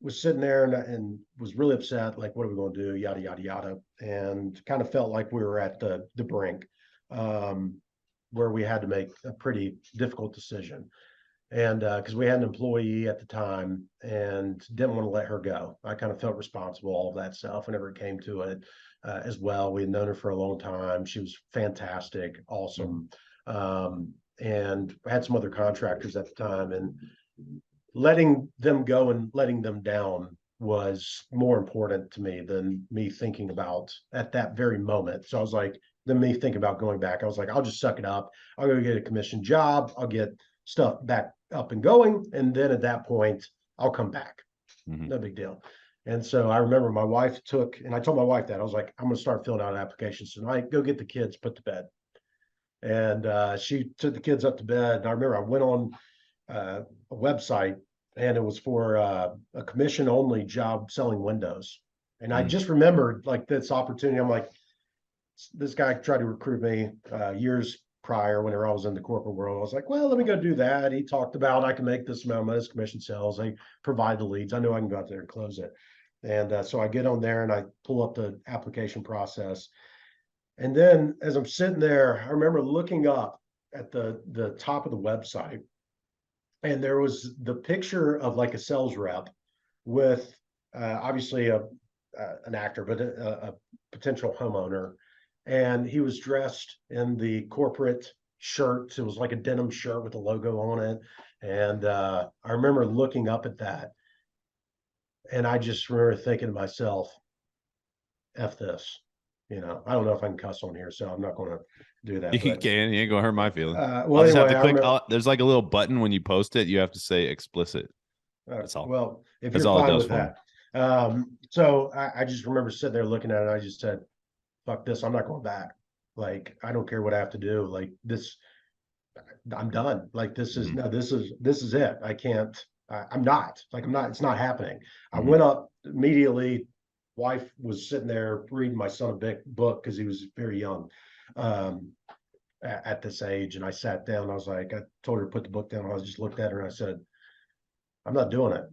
was sitting there and was really upset. Like, what are we going to do? Yada yada yada, and kind of felt like we were at the brink, where we had to make a pretty difficult decision. And because we had an employee at the time and didn't want to let her go. I kind of felt responsible, all of that stuff, whenever it came to it as well. We had known her for a long time. She was fantastic, awesome. And I had some other contractors at the time, and letting them go and letting them down was more important to me than me thinking about at that very moment. So I was like, than me thinking about going back. I was like, I'll just suck it up. I'll go get a commission job. I'll get stuff back up and going. And then at that point, I'll come back. No big deal. And so I remember my wife and I told my wife that I was like, I'm going to start filling out applications tonight, go get the kids put to bed. And she took the kids up to bed. And I remember I went on a website, and it was for a commission only job selling windows. And I just remembered like this opportunity. I'm like, this guy tried to recruit me years prior whenever I was in the corporate world. I was like, well, let me go do that. He talked about I can make this amount of money as commission sales. I provide the leads. I know I can go out there and close it. And so I get on there and I pull up the application process. And then as I'm sitting there, I remember looking up at the top of the website, and there was the picture of like a sales rep with obviously an actor, but a potential homeowner. And he was dressed in the corporate shirt. It was like a denim shirt with a logo on it. And I remember looking up at that. And I just remember thinking to myself, F this. I don't know if I can cuss on here, so I'm not going to do that. You can. You ain't going to hurt my feelings. Well, I'll just anyway, have to click. There's like a little button when you post it. You have to say explicit. That's all. Well, if That's you're all it fine does with for that. So I just remember sitting there looking at it, and I just said, fuck this, I'm not going back. Like, I don't care what I have to do. Like this, I'm done. Like this is no, this is it. I can't, I'm not, it's not happening. I went up immediately. Wife was sitting there reading my son a big book because he was very young at this age. And I sat down, I was like, I told her to put the book down. I just looked at her and I said, I'm not doing it.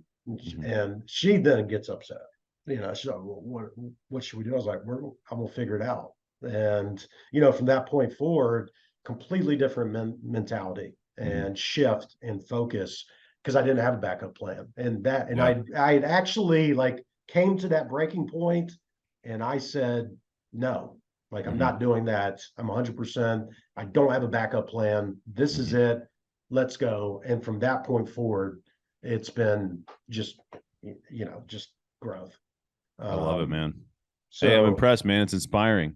And she then gets upset. She's like, well, what should we do? I was like, I'm gonna figure it out. And from that point forward, completely different mentality and shift and focus, because I didn't have a backup plan. And I had actually like came to that breaking point, and I said, no, like I'm not doing that. I'm 100%. I don't have a backup plan. This is it. Let's go. And from that point forward, it's been just growth. I love it, man. So hey, I'm impressed, man. It's inspiring.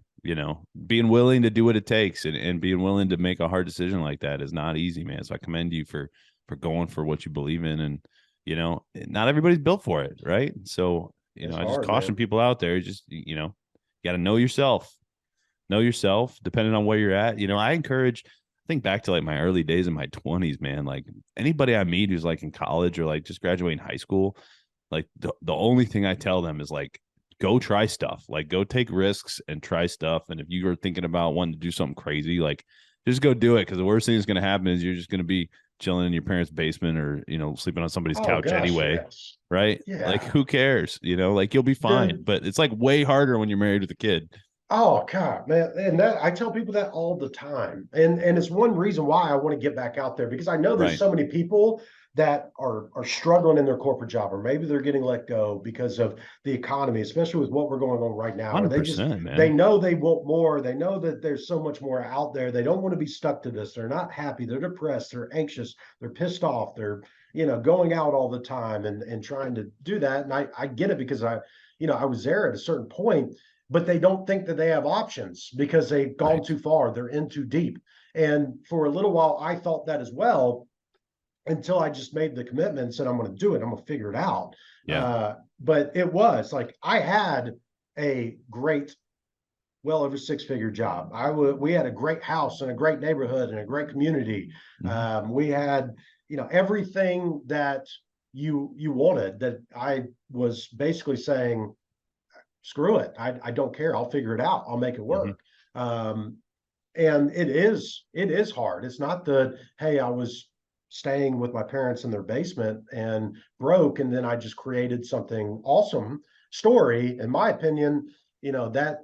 Being willing to do what it takes and being willing to make a hard decision like that is not easy, man. So I commend you for going for what you believe in. And, not everybody's built for it. Right. So, I just caution people out there, just, you got to know yourself, depending on where you're at. I encourage, think back to like my early days in my 20s, man. Like anybody I meet who's like in college or like just graduating high school, like the only thing I tell them is like, go try stuff, like go take risks and try stuff. And if you are thinking about wanting to do something crazy, like just go do it. Because the worst thing that's going to happen is you're just going to be chilling in your parents' basement or, sleeping on somebody's couch anyway. Yes. Right. Yeah. Like who cares, like you'll be fine, but it's like way harder when you're married with a kid. Oh God, man. And that I tell people that all the time. And it's one reason why I want to get back out there because I know there's Right. so many people that are struggling in their corporate job, or maybe they're getting let go because of the economy, especially with what we're going on right now. Or they 100%, man. know they want more. They know that there's so much more out there. They don't want to be stuck to this. They're not happy. They're depressed. They're anxious. They're pissed off. They're, going out all the time and trying to do that. And I get it because I was there at a certain point, but they don't think that they have options because they've gone Right. too far. They're in too deep. And for a little while, I thought that as well until I just made the commitment and said, I'm going to do it. I'm going to figure it out. Yeah. But it was like I had a great, well over six-figure job. We had a great house and a great neighborhood and a great community. Hmm. We had, everything that you wanted. That I was basically saying, screw it. I don't care. I'll figure it out. I'll make it Hmm. work. Um, and it is hard. It's not the, hey, I was staying with my parents in their basement and broke, and then I just created something awesome story. In my opinion, that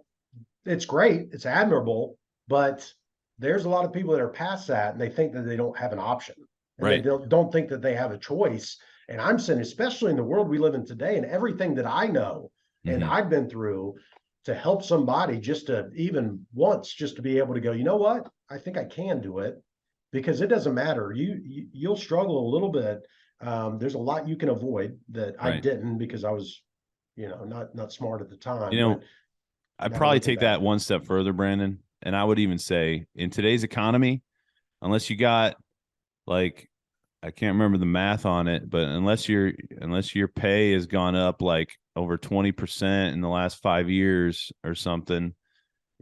it's great, it's admirable, but there's a lot of people that are past that and they think that they don't have an option and they Right. don't think that they have a choice. And I'm saying, especially in the world we live in today and everything that I know and Hmm. I've been through, to help somebody just to even once just to be able to go, you know what, I think I can do it, because it doesn't matter. You'll struggle a little bit. There's a lot you can avoid that I Right. didn't because I was, not smart at the You time. But know, I'd now probably looking take back, that one step further, Brandon. And I would even say in today's economy, unless you got like, I can't remember the math on it, but unless your pay has gone up like over 20% in the last 5 years or something,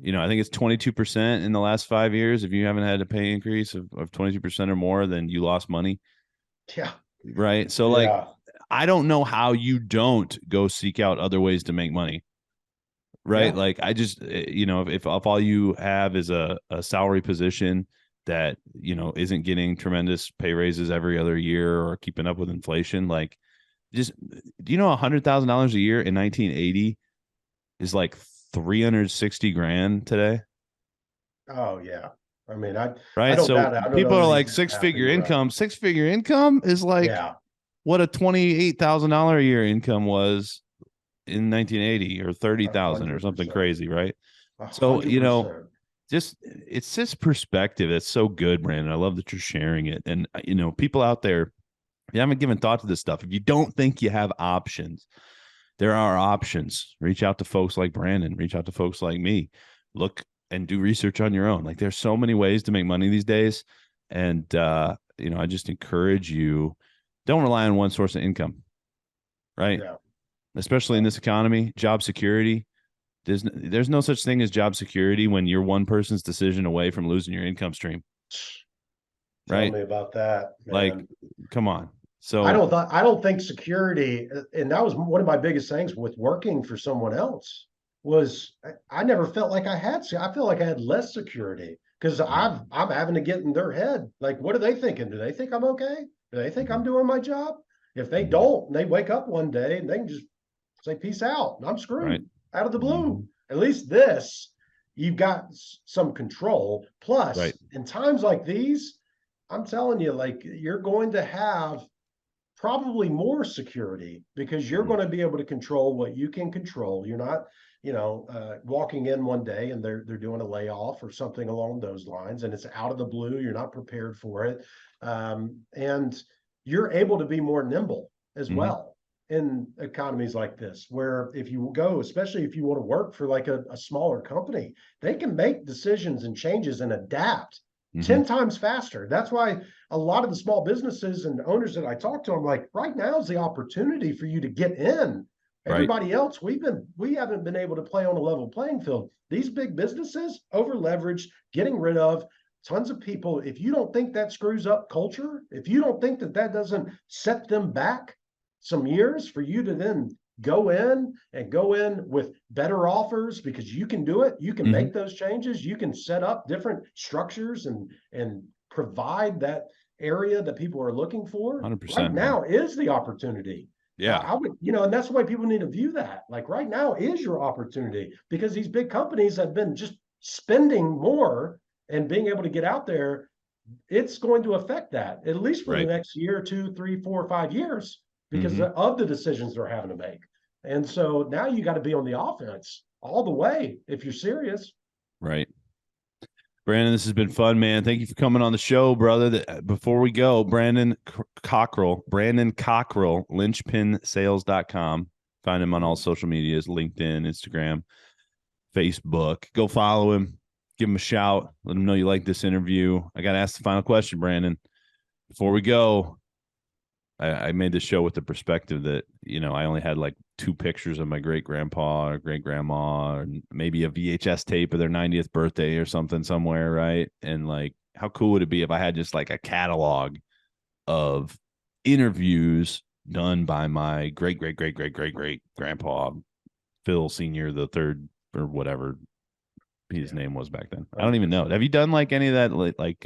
I think it's 22% in the last 5 years. If you haven't had a pay increase of 22% or more, then you lost money. yeah, Right. So like, yeah, I don't know how you don't go seek out other ways to make money. Right. yeah. Like I just, if all you have is a salary position that, isn't getting tremendous pay raises every other year or keeping up with inflation, like just, do you know $100,000 a year in 1980 is like 360 grand today? Oh yeah. I mean, I Right. don't So doubt it. I don't people know are the like exact six math, but figure you're right. income. Six-figure income is like Yeah, what a $28,000 a year income was in 1980 or a 30,000 or hundred something percent, crazy. Right. a So, hundred percent. just it's this perspective that's so good, Brandon. I love that you're sharing it. And people out there, if you haven't given thought to this stuff, if you don't think you have options, there are options. Reach out to folks like Brandon, reach out to folks like me. Look and do research on your own. Like there's so many ways to make money these days. And I just encourage you, don't rely on one source of income, right? Yeah, Especially in this economy, job security. There's no such thing as job security when you're one person's decision away from losing your income stream, tell right? me about that, Like, man. come on. I So don't th- I don't think security, and that was one of my biggest things with working for someone else, was I never felt like I had. I feel like I had less security because mhm, I'm having to get in their head. Like, what are they thinking? Do they think I'm okay? Do they think I'm mhm, doing my job? If they mhm, don't, and they wake up one day and they can just say peace out, and I'm right. screwed out of the blue. Mhm, At least this, you've got some control. right. Plus, in times like these, I'm telling you, like you're going to have probably more security because you're Mhm, going to be able to control what you can control. You're not, walking in one day and they're doing a layoff or something along those lines, and it's out of the blue. You're not prepared for it, and you're able to be more nimble as mhm, well in economies like this, where if you go, especially if you want to work for like a smaller company, they can make decisions and changes and adapt mhm, 10 times faster. That's why a lot of the small businesses and owners that I talk to, I'm like, right now is the opportunity for you to get in. right. Everybody else, we haven't been able to play on a level playing field. These big businesses over leveraged, getting rid of tons of people. If you don't think that screws up culture, if you don't think that that doesn't set them back some years for you to then go in with better offers because you can do it, you can Mhm, make those changes, you can set up different structures and provide that area that people are looking for. Right 100%, man. now is the opportunity. Yeah. I would, and that's the way people need to view that. Like right now is your opportunity because these big companies have been just spending more and being able to get out there. It's going to affect that at least for the Right. next year, 2, 3, 4, 5 years because Mm-hmm. of the decisions they're having to make. And so now you got to be on the offense all the way if you're serious. Right. Brandon, this has been fun, man. Thank you for coming on the show, brother. Before we go, Brandon Cockrell, linchpinsales.com. Find him on all social medias, LinkedIn, Instagram, Facebook. Go follow him. Give him a shout. Let him know you like this interview. I got to ask the final question, Brandon. Before we go, I made this show with the perspective that, I only had like 2 pictures of my great grandpa or great grandma, and maybe a VHS tape of their 90th birthday or something somewhere, right? And like, how cool would it be if I had just like a catalog of interviews done by my great great great great great great grandpa Phil Senior the third or whatever his name was back then. I don't even know. Have you done like any of that like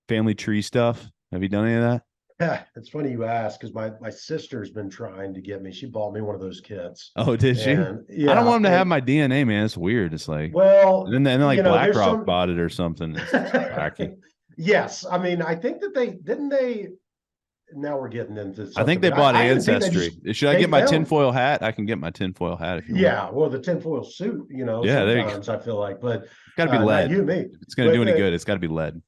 family tree stuff? Have you done any of that? Yeah, it's funny you ask because my sister's been trying to get me. She bought me one of those kits, Oh, did she? and I don't yeah, want him to have and my DNA, man. It's weird. It's like, well, and then like there's BlackRock some. bought it or something. It's wacky. Yes, I mean, I think that they didn't they. Now we're getting into I think something, they but bought I even think they Ancestry. just Should I they get my found. tinfoil hat? I can get my tinfoil hat if you want. Yeah, well, the tinfoil suit, Yeah, there you go. sometimes I feel like, but It's got to be not lead. you, me, If it's going to do but any good, it's got to be lead.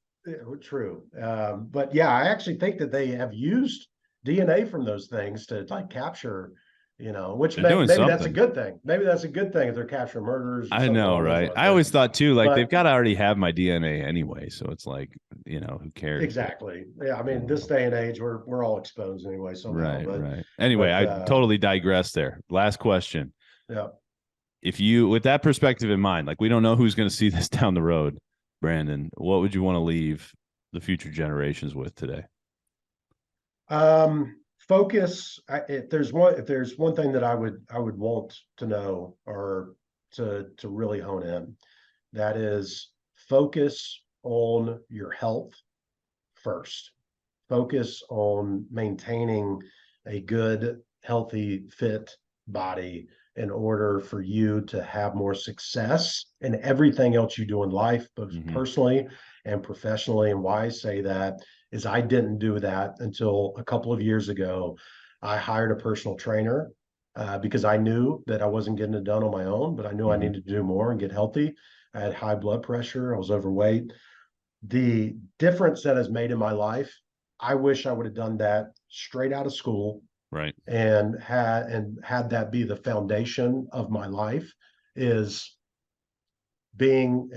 true. But yeah, I actually think that they have used DNA from those things to like capture, which They're doing maybe that's a something. good thing. Maybe that's a good thing if they're capturing murderers or I something know, along those right? lines. I always thought too, like they've But got to already have my DNA anyway. So it's like, who cares? But exactly, yeah. I I mean, don't this know. day and age, we're all exposed anyway somehow. Right, But right. Anyway, but I totally digress there. Last question. yeah. If you, with that perspective in mind, like we don't know who's going to see this down the road, Brandon, what would you want to leave the future generations with today? Focus. If there's one thing that I would want to know or to really hone in, that is focus on your health first. Focus on maintaining a good, healthy, fit body in order for you to have more success in everything else you do in life, both Mm-hmm. personally and professionally. And why I say that is I didn't do that until a couple of years ago. I hired a personal trainer because I knew that I wasn't getting it done on my own, but I knew I Mm-hmm. needed to do more and get healthy. I had high blood pressure. I was overweight. The difference that has made in my life, I wish I would have done that straight out of school Right. and had that be the foundation of my life is being,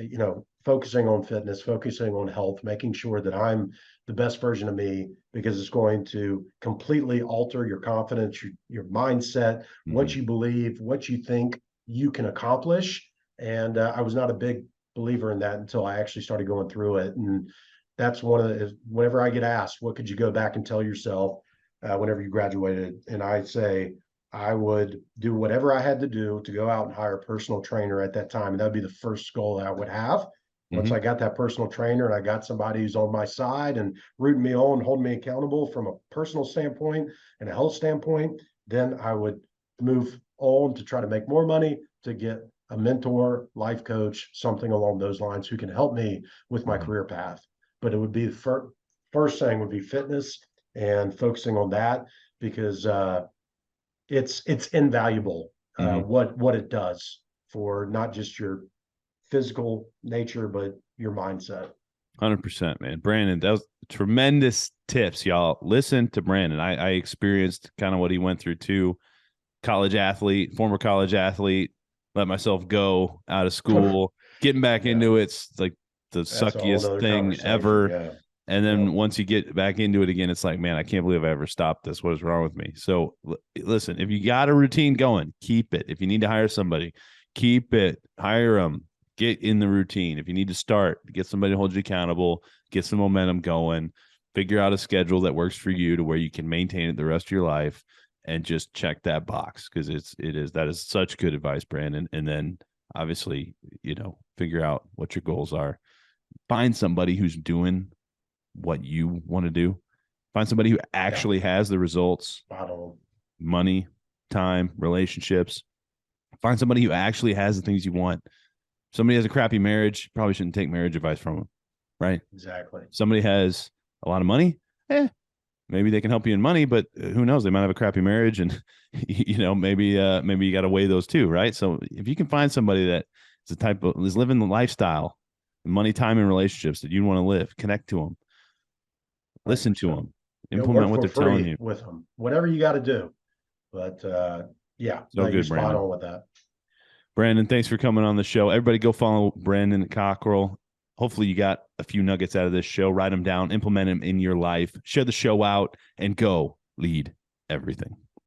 focusing on fitness, focusing on health, making sure that I'm the best version of me because it's going to completely alter your confidence, your mindset, Mm-hmm. what you believe, what you think you can accomplish. And I was not a big believer in that until I actually started going through it. And that's one of the, whenever I get asked, what could you go back and tell yourself whenever you graduated? And I say, I would do whatever I had to do to go out and hire a personal trainer at that time. And that would be the first goal I would have. Once Mm-hmm. I got that personal trainer and I got somebody who's on my side and rooting me on, holding me accountable from a personal standpoint and a health standpoint, then I would move on to try to make more money to get a mentor, life coach, something along those lines who can help me with my Mm-hmm. career path. But it would be the first thing would be fitness and focusing on that because it's invaluable Mm-hmm. what it does for not just your physical nature but your mindset. 100%, man. Brandon, that was tremendous tips, y'all. Listen to Brandon. I experienced kind of what he went through too. College athlete, former college athlete, let myself go out of school, getting back Yeah, into it's like the that's a whole suckiest nother thing conversation. ever. Yeah. And Yep. then once you get back into it again, it's like, man, I can't believe I ever stopped this. What is wrong with me? So listen, if you got a routine going, keep it. If you need to hire somebody, keep it. Hire them. Get in the routine. If you need to start, get somebody to hold you accountable, get some momentum going, figure out a schedule that works for you to where you can maintain it the rest of your life and just check that box because that is such good advice, Brandon. And then obviously, figure out what your goals are. Find somebody who's doing what you want to do. Find somebody who Yeah. actually has the results. Spot on. money, time, relationships. Find somebody who actually has the things you want. Somebody has a crappy marriage, probably shouldn't take marriage advice from them, right? Exactly. Somebody has a lot of money, maybe they can help you in money, but who knows? They might have a crappy marriage, and maybe you got to weigh those too, right? So if you can find somebody that is the type of is living the lifestyle, money, time, and relationships that you want to live, connect to them, listen to 100%. them, Go implement work what for they're telling free you. with them, whatever you got to do. But yeah, So no, you're good, spot Brandon. on with that. Brandon, thanks for coming on the show. Everybody go follow Brandon Cockrell. Hopefully you got a few nuggets out of this show. Write them down, implement them in your life, share the show out, and go lead everything.